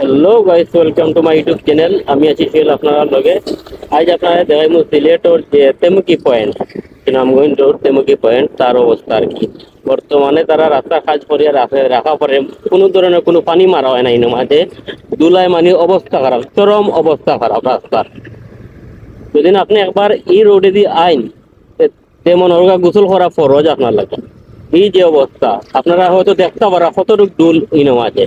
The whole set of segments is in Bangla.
Hello guys, welcome to my YouTube channel. আমি আছি সোহেল আপনার লগে। আজ আপনারা দেখাইমু সিলেটর যে তেমুকি পয়েন্ট, সুনামগঞ্জ রোড তেমুকি পয়েন্ট, তার অবস্থা আর কি। বর্তমানে তারা রাস্তা কাজ করিয়া রাখা পরে কোনো ধরনের কোনো পানি মারা হয় না। এই মাঝে দুলাই মানে অবস্থা খারাপ, চরম অবস্থা খারাপ রাস্তার। যদি আপনি একবার এই রোডে দিয়ে আইন, তেমন ওরা গোসল করা ফরজ আপনার লাগে। এই যে অবস্থা আপনারা হয়তো দেখতে পারা কতটুকু দুল ইনো আছে,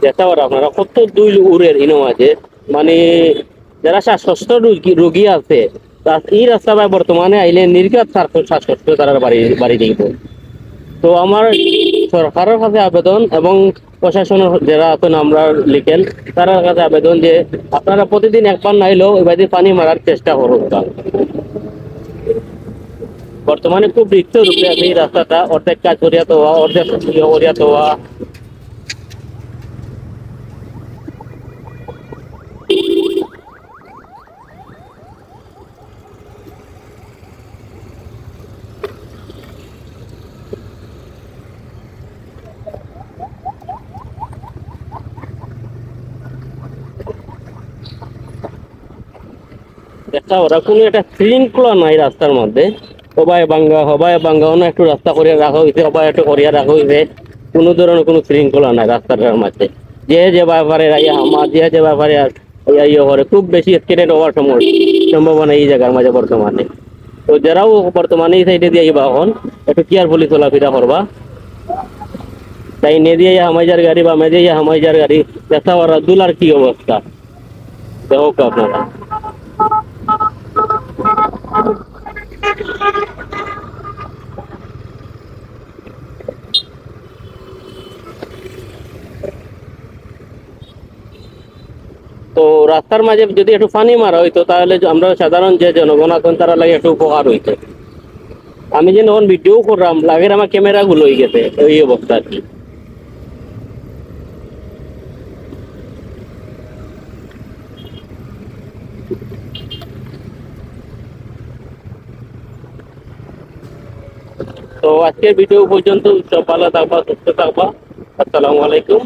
দেখতে পারো আপনারা কত দুই উড়ের ইনো আছে। মানে যারা শ্বাসকষ্ট রোগী আছে, এই রাস্তা ভাই বর্তমানে আইলে নির্ঘাত শ্বাসকষ্ট তারা বাড়ি বাড়ি যাইব। তো আমার সরকারের কাছে আবেদন এবং প্রশাসন যারা আছেন আমরা লিখেন, তার কাছে আবেদন যে আপনারা প্রতিদিন একবার নাইলেও এবারে পানি মারার চেষ্টা করুন। বর্তমানে খুব রিক্ত রূপে আছে এই রাস্তাটা, অর্ধেক কাজ করিয়া তো অর্ধেক করিয়া তো। দেখা ওরা কোনো একটা শৃঙ্খলা নাই রাস্তার মধ্যে। হবায় বাঙ্গা অন্য একটু রাস্তা করিয়া রাখা হয়েছে, হবাই একটু করিয়া রাখা হয়েছে। কোনো ধরনের কোনো শৃঙ্খলা নাই রাস্তাটার মধ্যে। যে ব্যাপারে আমার যে ব্যাপারে ইয়ে করে, খুব বেশি অ্যাক্সিডেন্ট হওয়ার সম্ভাবনা এই জায়গার মাঝে বর্তমানে। তো যারাও বর্তমানে এই সাইডে দিয়ে এখন একটু কেয়ারফুলি চলাফেরা করবা। তাই নে দিয়ে হামাইজার গাড়ি বা মেজে হামাইজার গাড়ি দেখা ওরা দুলার কি অবস্থা দেখো আপনারা। তো রাস্তার মাঝে যদি একটু পানি মারা হইতো তাহলে আমরা সাধারণ যে জনগণ আছেন তারা লাগে একটু উপকার হইতো। আমি যে যখন ভিডিও করলাম লাগের আমার ক্যামেরা গুলো হয়ে গেছে এই অবস্থা আর কি। তো আজকের ভিডিও পর্যন্ত, সব ভালো থাকবা, সুস্থ থাকবা। আসসালামু আলাইকুম।